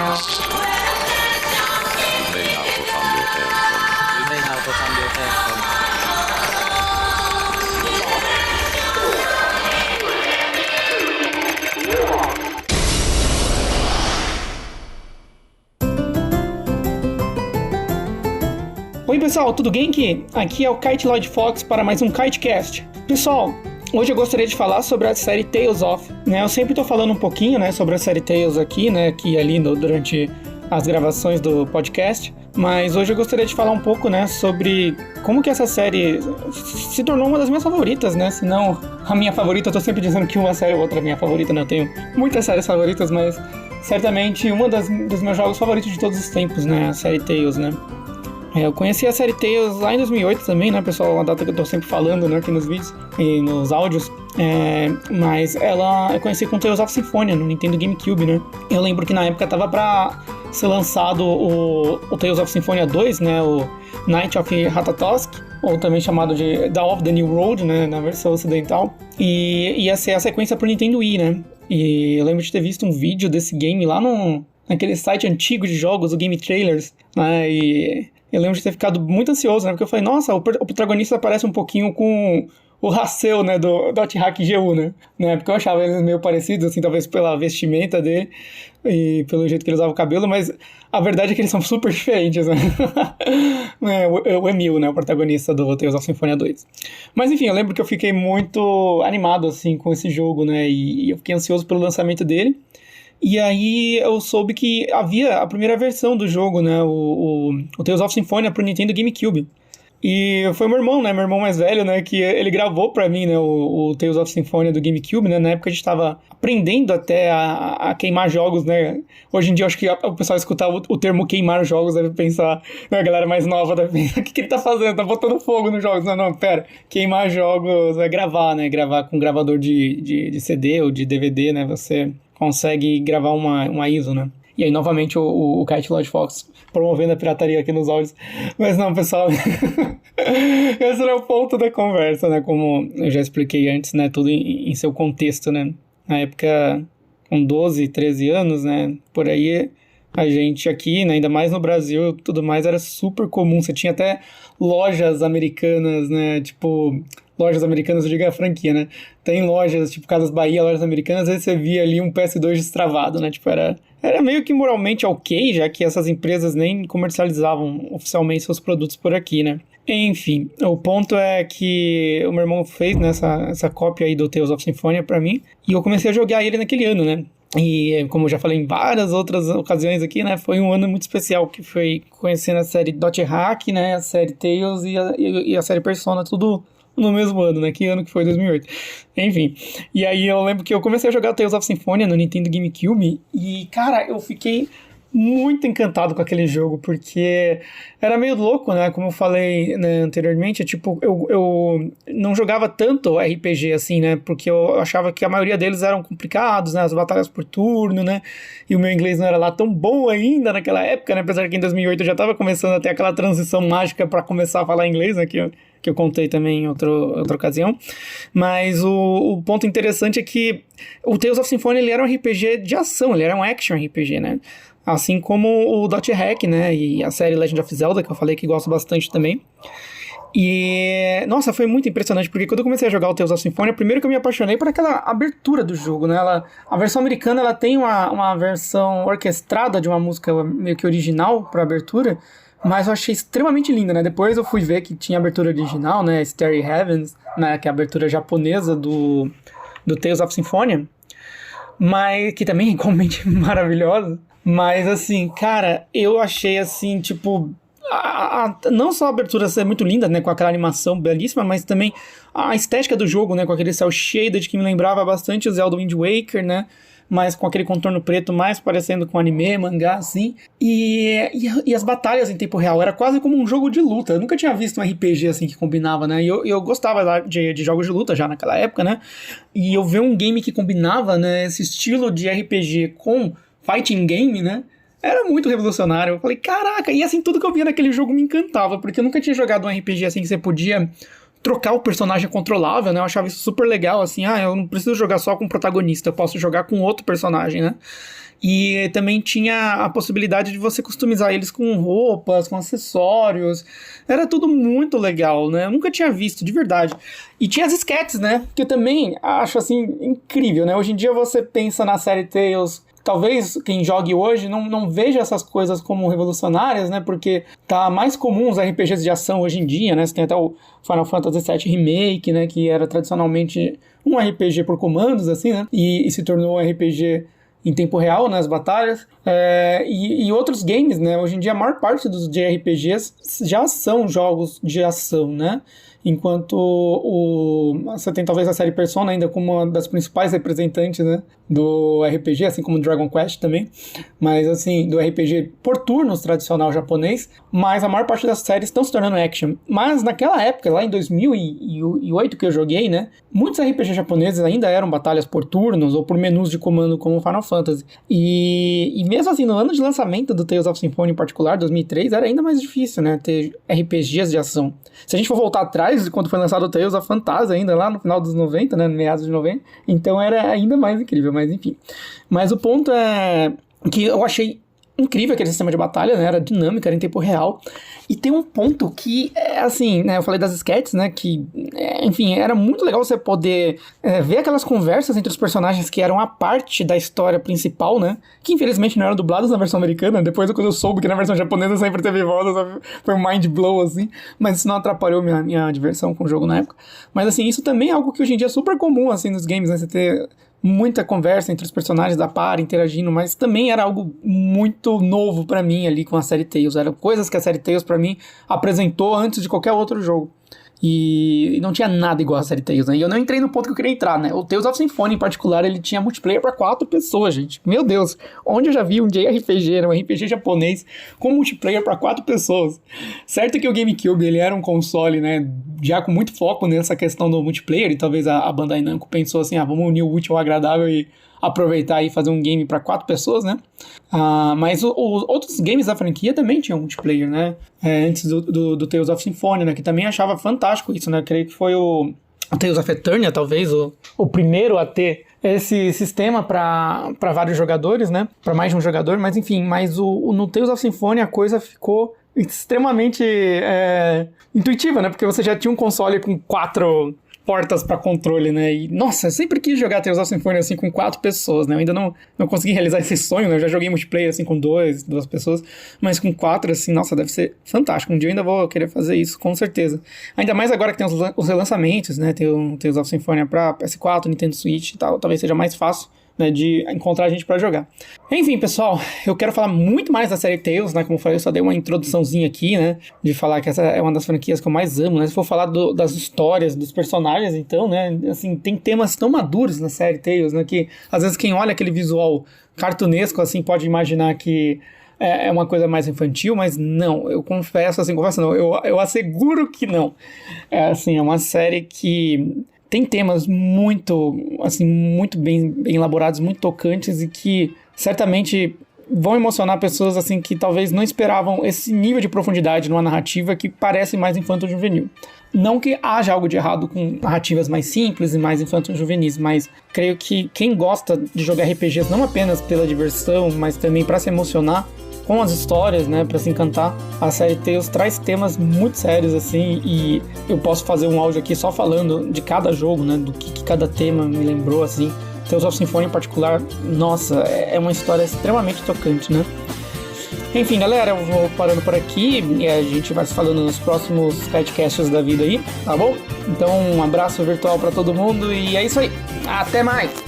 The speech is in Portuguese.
may now put on your headphones. Oi pessoal, tudo bem? Aqui é o Kite Lloyd Fox para mais um KiteCast. Pessoal, hoje eu gostaria de falar sobre a série Tales of, né? Eu sempre tô falando um pouquinho, né, sobre a série Tales aqui, né, aqui e ali durante as gravações do podcast, mas hoje eu gostaria de falar um pouco, né, sobre como que essa série se tornou uma das minhas favoritas, né? Se não a minha favorita, eu tô sempre dizendo que uma série ou outra é minha favorita, né? Eu tenho muitas séries favoritas, mas certamente uma dos meus jogos favoritos de todos os tempos, né? A série Tales, né? Eu conheci a série Tales lá em 2008 também, né, pessoal? Uma data que eu tô sempre falando, né, aqui nos vídeos e nos áudios. Mas eu conheci com Tales of Symphonia no Nintendo GameCube, né? Eu lembro que na época tava pra ser lançado o Tales of Symphonia 2, né? O Night of Ratatosk, ou também chamado de Dawn of the New Road, né, na versão ocidental. E ia ser a sequência pro Nintendo Wii, né? E eu lembro de ter visto um vídeo desse game lá naquele site antigo de jogos, o Game Trailers, né? E eu lembro de ter ficado muito ansioso, né? Porque eu falei, nossa, o protagonista parece um pouquinho com o Haseo, né? Do Dot Hack GU, né? Porque eu achava eles meio parecidos, assim, talvez pela vestimenta dele e pelo jeito que ele usava o cabelo, mas a verdade é que eles são super diferentes, né? O Emil, né? O protagonista do Tales of Symphonia 2. Mas enfim, eu lembro que eu fiquei muito animado, assim, com esse jogo, né? E eu fiquei ansioso pelo lançamento dele. E aí eu soube que havia a primeira versão do jogo, né, o Tales of Symphonia pro Nintendo GameCube. E foi meu irmão, né, meu irmão mais velho, né, que ele gravou pra mim, né, o Tales of Symphonia do GameCube, né, na época a gente tava aprendendo até a queimar jogos, né. Hoje em dia eu acho que o pessoal escutar o termo queimar jogos deve pensar, né, a galera mais nova deve pensar, o que ele tá fazendo? Tá botando fogo nos jogos. Não, pera, queimar jogos é gravar, né, gravar com gravador de CD ou de DVD, né, você consegue gravar uma ISO, né? E aí, novamente, o Kite Lloyd Fox promovendo a pirataria aqui nos áudios. Mas não, pessoal, esse não é o ponto da conversa, né? Como eu já expliquei antes, né? Tudo em seu contexto, né? Na época, com 12, 13 anos, né? Por aí, a gente aqui, né? Ainda mais no Brasil, tudo mais era super comum. Você tinha até lojas americanas, né? Tipo, lojas americanas, eu digo a franquia, né? Tem lojas, tipo Casas Bahia, lojas americanas, às vezes você via ali um PS2 destravado, né? Tipo, era meio que moralmente ok, já que essas empresas nem comercializavam oficialmente seus produtos por aqui, né? Enfim, o ponto é que o meu irmão fez, né, essa cópia aí do Tales of Symphonia pra mim, e eu comecei a jogar ele naquele ano, né? E como eu já falei em várias outras ocasiões aqui, né, foi um ano muito especial, que foi conhecendo a série Dot Hack, né, a série Tales e a série Persona, tudo no mesmo ano, né? Que ano que foi? 2008. Enfim. E aí eu lembro que eu comecei a jogar Tales of Symphonia no Nintendo GameCube e, cara, eu fiquei muito encantado com aquele jogo, porque era meio louco, né? Como eu falei, né, anteriormente, tipo, eu não jogava tanto RPG assim, né? Porque eu achava que a maioria deles eram complicados, né? As batalhas por turno, né? E o meu inglês não era lá tão bom ainda naquela época, né? Apesar que em 2008 eu já tava começando a ter aquela transição mágica para começar a falar inglês, né? Que eu contei também em outra ocasião. Mas o ponto interessante é que o Tales of Symphonia, ele era um RPG de ação, ele era um action RPG, né? Assim como o Dot Hack, né? E a série Legend of Zelda, que eu falei que gosto bastante também. E, nossa, foi muito impressionante, porque quando eu comecei a jogar o Tales of Symphonia, primeiro que eu me apaixonei por aquela abertura do jogo, né? A versão americana, ela tem uma versão orquestrada de uma música meio que original para abertura, mas eu achei extremamente linda, né? Depois eu fui ver que tinha a abertura original, né? Starry Heavens, né? Que é a abertura japonesa do Tales of Symphonia, mas que também é igualmente maravilhosa. Mas, assim, cara, eu achei, assim, tipo, não só a abertura ser muito linda, né, com aquela animação belíssima, mas também a estética do jogo, né, com aquele cel shaded que me lembrava bastante o Zelda Wind Waker, né, mas com aquele contorno preto mais parecendo com anime, mangá, assim, e as batalhas em tempo real, era quase como um jogo de luta. Eu nunca tinha visto um RPG assim que combinava, né, e eu gostava de jogos de luta já naquela época, né, e eu ver um game que combinava, né, esse estilo de RPG com fighting game, né, era muito revolucionário. Eu falei, caraca, e assim, tudo que eu via naquele jogo me encantava, porque eu nunca tinha jogado um RPG assim que você podia trocar o personagem controlável, né? Eu achava isso super legal, assim, eu não preciso jogar só com o protagonista, eu posso jogar com outro personagem, né? E também tinha a possibilidade de você customizar eles com roupas, com acessórios. Era tudo muito legal, né? Eu nunca tinha visto, de verdade. E tinha as sketches, né? Que eu também acho, assim, incrível, né? Hoje em dia você pensa na série Tales... Talvez quem jogue hoje não veja essas coisas como revolucionárias, né? Porque tá mais comum os RPGs de ação hoje em dia, né? Você tem até o Final Fantasy VII Remake, né? Que era tradicionalmente um RPG por comandos, assim, né? E se tornou um RPG em tempo real nas batalhas. E outros games, né? Hoje em dia a maior parte dos JRPGs já são jogos de ação, né? Enquanto você tem talvez a série Persona ainda como uma das principais representantes, né, do RPG, assim como Dragon Quest também, mas assim, do RPG por turnos tradicional japonês, mas a maior parte das séries estão se tornando action. Mas naquela época, lá em 2008 que eu joguei, né, muitos RPGs japoneses ainda eram batalhas por turnos ou por menus de comando como Final Fantasy. E mesmo assim, no ano de lançamento do Tales of Symphonia em particular, 2003, era ainda mais difícil, né, ter RPGs de ação. Se a gente for voltar atrás de quando foi lançado o Tales of Phantasia, ainda lá no final dos 90, né, no meados de 90, então era ainda mais incrível, mas enfim. Mas o ponto é que eu achei incrível aquele sistema de batalha, né, era dinâmico, era em tempo real, e tem um ponto que, assim, né, eu falei das sketches, né, que, enfim, era muito legal você poder ver aquelas conversas entre os personagens que eram a parte da história principal, né, que infelizmente não eram dubladas na versão americana. Depois, quando eu soube que na versão japonesa sempre teve voz, foi um mind blow, assim, mas isso não atrapalhou minha diversão com o jogo na época. Mas, assim, isso também é algo que hoje em dia é super comum, assim, nos games, né, você ter muita conversa entre os personagens da par interagindo, mas também era algo muito novo pra mim ali com a série Tales. Eram coisas que a série Tales pra mim apresentou antes de qualquer outro jogo. E não tinha nada igual a série Tales, né? E eu não entrei no ponto que eu queria entrar, né? O Tales of Symphonia, em particular, ele tinha multiplayer pra 4 pessoas, gente. Meu Deus, onde eu já vi um JRPG, né? Um RPG japonês com multiplayer pra 4 pessoas? Certo que o GameCube, ele era um console, né? Já com muito foco nessa questão do multiplayer, e talvez a Bandai Namco pensou assim, vamos unir o útil ao agradável e aproveitar e fazer um game para 4 pessoas, né? Mas os outros games da franquia também tinham multiplayer, né? Antes do Tales of Symphonia, né? Que também achava fantástico isso, né? Eu creio que foi o Tales of Eternia, talvez, o primeiro a ter esse sistema para vários jogadores, né? Para mais de um jogador, mas enfim, no Tales of Symphonia a coisa ficou extremamente intuitiva, né? Porque você já tinha um console com 4 portas para controle, né? E, nossa, eu sempre quis jogar Tales of Symphonia assim com 4 pessoas, né? Eu ainda não consegui realizar esse sonho, né? Eu já joguei multiplayer assim com 2 pessoas, mas com 4, assim, nossa, deve ser fantástico. Um dia eu ainda vou querer fazer isso, com certeza. Ainda mais agora que tem os relançamentos, né? Tem o Tales of Symphonia pra PS4, Nintendo Switch e tal, talvez seja mais fácil, né, de encontrar gente pra jogar. Enfim, pessoal, eu quero falar muito mais da série Tales, né, como eu falei, eu só dei uma introduçãozinha aqui, né, de falar que essa é uma das franquias que eu mais amo, né, se for falar das histórias, dos personagens, então, né, assim, tem temas tão maduros na série Tales, né, que às vezes quem olha aquele visual cartunesco, assim, pode imaginar que é uma coisa mais infantil, mas não, eu confesso, assim, eu asseguro que não. Assim, é uma série que tem temas muito, assim, muito bem elaborados, muito tocantes e que certamente vão emocionar pessoas, assim, que talvez não esperavam esse nível de profundidade numa narrativa que parece mais infanto-juvenil. Não que haja algo de errado com narrativas mais simples e mais infanto-juvenis, mas creio que quem gosta de jogar RPGs não apenas pela diversão, mas também para se emocionar com as histórias, né, para se encantar, a série Tales traz temas muito sérios, assim, e eu posso fazer um áudio aqui só falando de cada jogo, né, do que cada tema me lembrou, assim. Tales of Symphonia em particular, nossa, é uma história extremamente tocante, né. Enfim, galera, eu vou parando por aqui e a gente vai se falando nos próximos Kitecasters da vida aí, tá bom? Então, um abraço virtual para todo mundo e é isso aí. Até mais!